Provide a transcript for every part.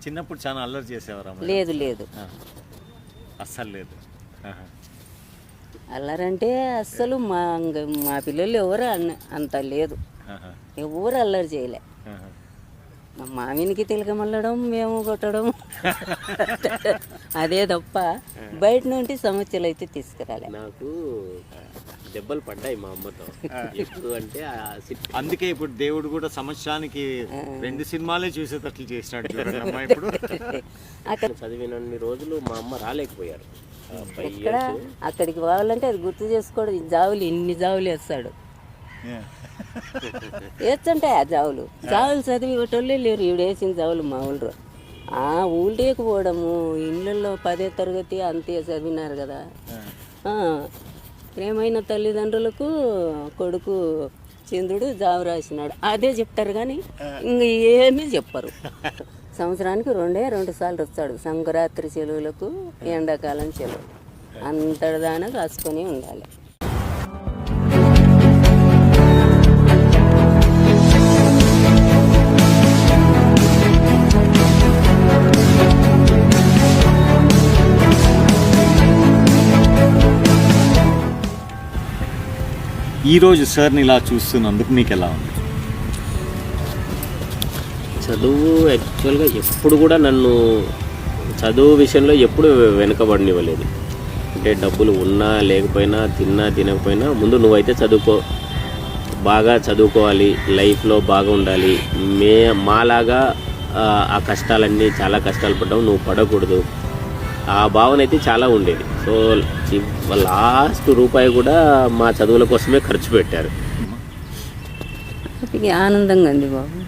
చిన్నప్పుడు చాలా అల్లరి చేసేవారా? లేదు లేదు, అస్సలు లేదు. అల్లరంటే అస్సలు మా పిల్లలు ఎవరు అంత లేదు, ఎవరు అల్లరి చేయలే. మా మామినికి తిలకమల్లడం, మేము కొట్టడం అదే తప్ప బయట నుండి సమస్యలు అయితే తీసుకురాలే. నాకు దెబ్బలు పడ్డాయి మా అమ్మతో ఎప్పుడు అంటే అందుకే ఇప్పుడు దేవుడు కూడా సంవత్సరానికి 2 సినిమాలే చూసేటట్లు చేసినాడు చూడండి అమ్మా. ఇప్పుడు అక్కడ చదివినన్ని రోజులు మా అమ్మ రాలేకపోయారు. ఎక్కడ అక్కడికి పోవాలంటే అది గుర్తు చేసుకోవడం. జావులు ఇన్ని జావులు వేస్తాడు, వేస్తుంటాయి ఆ జావులు చదివి ఒకటోళ్ళే లేరు. ఈవిడ వేసిన జావులు మా ఊళ్ళో ఊళ్ళేకి పోవడము, ఇళ్ళల్లో 10వ తరగతి అంతే చదివినారు కదా. ప్రేమైన తల్లిదండ్రులకు కొడుకు చంద్రుడు జావు రాసినాడు అదే చెప్తారు కానీ ఇంక ఏమీ చెప్పరు. సంవత్సరానికి 2 సార్లు వస్తాడు, సంక్రాంతి సెలవులకు, ఎండాకాలం సెలవు. అంతటిదానా రాసుకొని ఉండాలి. ఈరోజు సార్ని ఇలా చూస్తున్నందుకు మీకు ఎలా ఉంది? చదువు యాక్చువల్గా ఎప్పుడు కూడా నన్ను చదువు విషయంలో ఎప్పుడు వెనుకబడినివ్వలేదు. అంటే డబ్బులు ఉన్నా లేకపోయినా, తిన్నా తినకపోయినా, ముందు నువ్వైతే చదువుకో, బాగా చదువుకోవాలి, లైఫ్లో బాగా ఉండాలి, మాలాగా ఆ కష్టాలన్నీ చాలా కష్టాలు పడ్డావు, నువ్వు పడకూడదు, ఆ భావన అయితే చాలా ఉండేది. సో లాస్ట్ రూపాయి కూడా మా చదువుల కోసమే ఖర్చు పెట్టారు. ఆనందంగా ఉంది బాబు,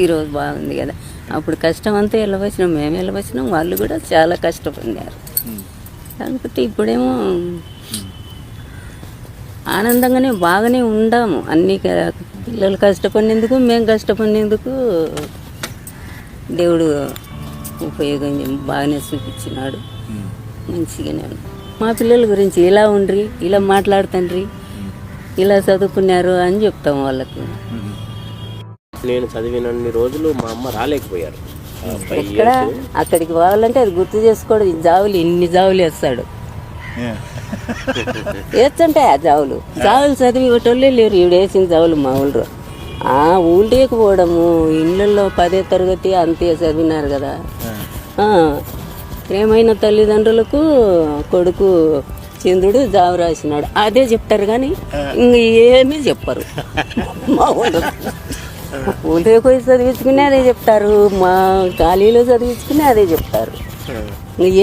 ఈరోజు బాగుంది కదా. అప్పుడు కష్టం అంతా వెళ్ళవచ్చినాం, మేము వెళ్ళవచ్చినాం, వాళ్ళు కూడా చాలా కష్టపడినారు. అనుకుంటే ఇప్పుడేమో ఆనందంగానే బాగానే ఉండాము. అన్నీ పిల్లలు కష్టపడినందుకు, మేము కష్టపడినందుకు దేవుడు ఉపయోగం బాగానే చూపించినాడు. మంచిగానే ఉంది. మా పిల్లల గురించి ఇలా ఉండ్రి, ఇలా మాట్లాడుతండ్రి, ఇలా చదువుకున్నారు అని చెప్తాం వాళ్ళకు. నేను చదివినన్ని రోజులు మా అమ్మ రాలేకపోయారు. ఎక్కడ అక్కడికి పోవాలంటే అది గుర్తు చేసుకోవడం. జావులు ఇన్ని జావులు వేస్తాడు, వేస్తుంటాయి ఆ జావులు చదివి ఒకటోళ్ళే లేరు. ఈవిడ వేసిన జావులు మా ఊళ్ళో ఊళ్ళేకి పోవడము, ఇళ్ళల్లో 10వ తరగతి అంతే చదివినారు కదా. ప్రేమైన తల్లిదండ్రులకు కొడుకు చంద్రుడు జావు రాసినాడు అదే చెప్తారు కానీ ఇంక ఏమీ చెప్పరు. మా ఊళ్ళోకి పోయి చదివించుకుని అదే చెప్తారు, మా ఖాళీలో చదివించుకుని అదే చెప్తారు.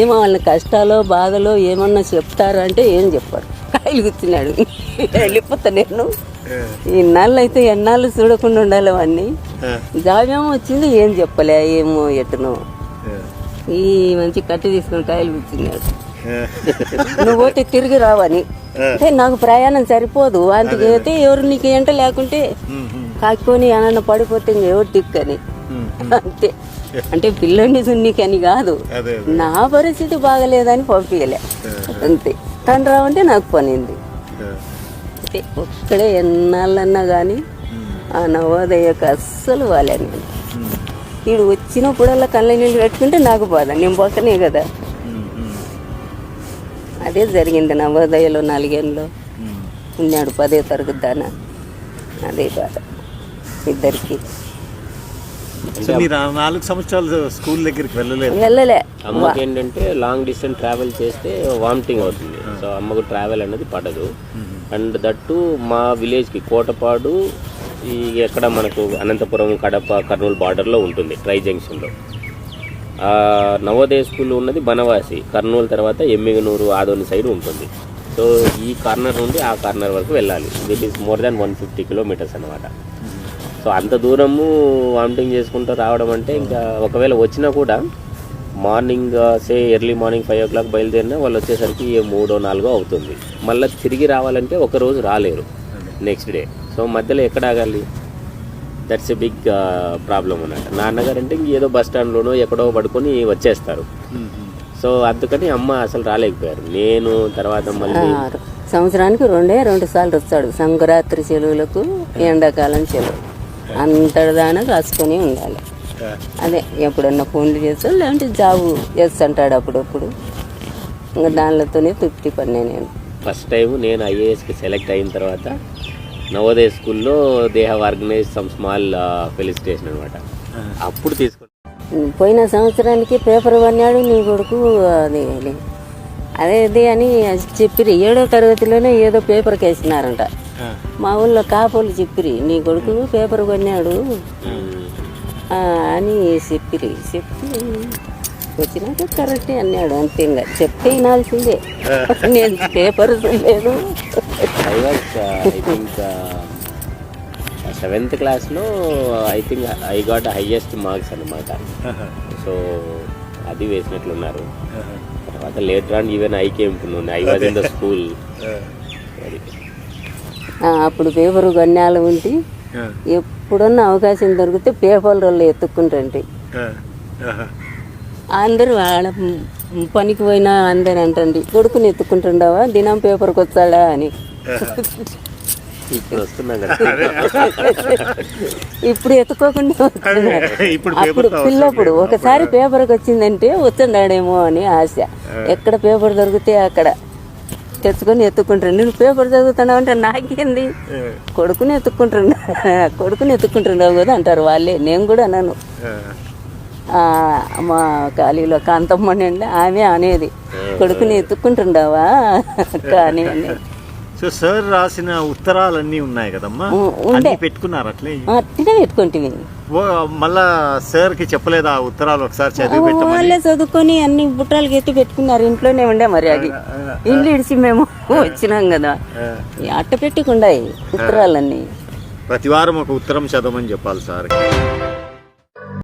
ఏమో వాళ్ళ కష్టాలో బాధలో ఏమన్నా చెప్తారు అంటే ఏం చెప్పరు. కాయలు కూర్చున్నాడు వెళ్ళిపోతా నేను. ఇన్నాళ్ళు అయితే ఎన్నాళ్ళు చూడకుండా ఉండాలి అవన్నీ. జాబేమో వచ్చింది, ఏం చెప్పలే, ఏమో ఎట్టునో ఈ మంచి కట్టి తీసుకుని కాయలు కూర్చున్నాడు. నువ్వు పోతే తిరిగి రావని అంటే నాకు ప్రయాణం సరిపోదు, అందుకైతే ఎవరు నీకు ఎంట లేకుంటే కాకపోని అన్న పడిపోతే ఇంకెవరు టిక్కని అంతే. అంటే పిల్లని సున్నికని కాదు, నా పరిస్థితి బాగలేదని పంపించలే అంతే. తను రావంటే నాకు పనింది అంటే. ఒక్కడే ఎన్నాళ్ళన్నా కానీ ఆ నవోదయకు అస్సలు వాలేను. వీడు వచ్చినప్పుడల్లా కళ్ళ నీళ్ళు పెట్టుకుంటే నాకు బాధ, నేను పోతనే కదా. అదే జరిగింది నవోదయలో 4 ఏళ్ళలో ఉన్నాడు 10వ తరగతి దానా, అదే బాధ ఇద్దరికి. 4 సంవత్సరాలు స్కూల్ దగ్గరికి వెళ్ళలే. అమ్మకి ఏంటంటే లాంగ్ డిస్టెన్స్ ట్రావెల్ చేస్తే వామిటింగ్ అవుతుంది. సో అమ్మకు ట్రావెల్ అనేది పడదు. అండ్ దట్టు మా విలేజ్కి కోటపాడు ఈ ఎక్కడ మనకు అనంతపురం, కడప, కర్నూలు బార్డర్లో ఉంటుంది, ట్రై జంక్షన్లో. నవోదయ స్కూల్ ఉన్నది బనవాసి, కర్నూలు తర్వాత ఎమ్మిగనూరు, ఆదోని సైడ్ ఉంటుంది. సో ఈ కార్నర్ నుండి ఆ కార్నర్ వరకు వెళ్ళాలి. దిట్ ఈస్ మోర్ దాన్ 150 కిలోమీటర్స్ అనమాట. సో అంత దూరము వామిటింగ్ చేసుకుంటూ రావడం అంటే ఇంకా ఒకవేళ వచ్చినా కూడా మార్నింగ్ ఎర్లీ మార్నింగ్ 5 o'clock బయలుదేరినా వాళ్ళు వచ్చేసరికి 3 or 4 అవుతుంది. మళ్ళీ తిరిగి రావాలంటే ఒకరోజు రాలేరు, నెక్స్ట్ డే. సో మధ్యలో ఎక్కడ ఆగాలి? దట్స్ ఎ బిగ్ ప్రాబ్లం అన్నమాట. నాన్నగారు అంటే ఏదో బస్ స్టాండ్లోనో ఎక్కడో పడుకొని వచ్చేస్తారు. సో అందుకని అమ్మ అసలు రాలేకపోయారు. నేను తర్వాత మళ్ళీ సంవత్సరానికి 2 సార్లు వస్తాడు, సంక్రాంతి సెలవులకు, ఎండాకాలం సెలవు. అంతటిదానా రాసుకొని ఉండాలి. అదే ఎప్పుడన్నా ఫోన్లు చేస్తాడు, లేదంటే జాబు చేస్తుంటాడు అప్పుడప్పుడు. ఇంకా దానితోనే తృప్తి పడినా నేను. ఫస్ట్ టైం నేను ఐఏఎస్కి సెలెక్ట్ అయిన తర్వాత నవోదయ స్కూల్లో they have organise some small felicitation అనమాట. అప్పుడు తీసుకున్నాను. పోయిన సంవత్సరానికి పేపర్ కొన్నాడు నీ కొడుకు, అది అదే అని చెప్పిరి. 7వ తరగతిలోనే ఏదో పేపర్కి వేసినారంట. మా ఊళ్ళో కాపోళ్ళు చెప్పిరి, నీ కొడుకు పేపర్ కొన్నాడు అని చెప్పిరి. చెప్తే వచ్చినాక కరెక్టే అన్నాడు. అంతే, ఇంకా చెప్తే వినాల్సిందే. నేను పేపర్ లేదు. I was I think 7th క్లాస్లో I think I got highest marks అనమాట. సో అది వేసినట్లున్నారు. తర్వాత later on even I came to know I was in the school. అప్పుడు పేపర్ కొన్నాళ్ళు ఉంటే ఎప్పుడన్నా అవకాశం దొరికితే పేపర్ వాళ్ళు ఎత్తుక్కుంటుంటే అందరూ వాళ్ళ పనికి పోయినా అందరు అంటండి, కొడుకుని ఎత్తుకుంటుండవా దినం పేపర్కి వచ్చాడా అని. ఇప్పుడు వస్తున్నా కదా. ఇప్పుడు ఎత్తుకోకుండా వస్తున్నారు. అప్పుడు పిల్లప్పుడు ఒకసారి పేపర్కి వచ్చిందంటే వచ్చండాడేమో అని ఆశ. ఎక్కడ పేపర్ దొరికితే అక్కడ తెచ్చుకొని ఎత్తుకుంటాడు. నేను పేపర్ చదువుతున్నావు అంటే నాకేంది, కొడుకుని ఎత్తుకుంటున్నావు కదా అంటారు వాళ్ళే. నేను కూడా అన్నాను. మా ఖాళీలో కాంతమ్మని అండి, ఆమె అనేది కొడుకుని ఎత్తుకుంటుండవా కానీ అని. సో సార్ రాసిన ఉత్తరాలన్నీ ఉన్నాయి కదమ్మా, అన్నీ పెట్టుకున్నారు అట్లే? అట్లనే పెట్టుకుంటుంది. మళ్ళా సార్ కి చెప్పలేదా ఆ ఉత్తరాలు ఒకసారి చదివి పెట్టమని? వాళ్ళే చదువుకొని అన్ని బుట్టాలకి ఎత్తి పెట్టుకున్నారు. ఇంట్లోనే ఉండే మరి అది. ఇల్లు ఇడిచి మేము వచ్చినాం కదా, అట్ట పెట్టుకుండాయి ఉత్తరాలన్నీ. ప్రతి వారం ఒక ఉత్తరం చదవమని చెప్పాలి సార్.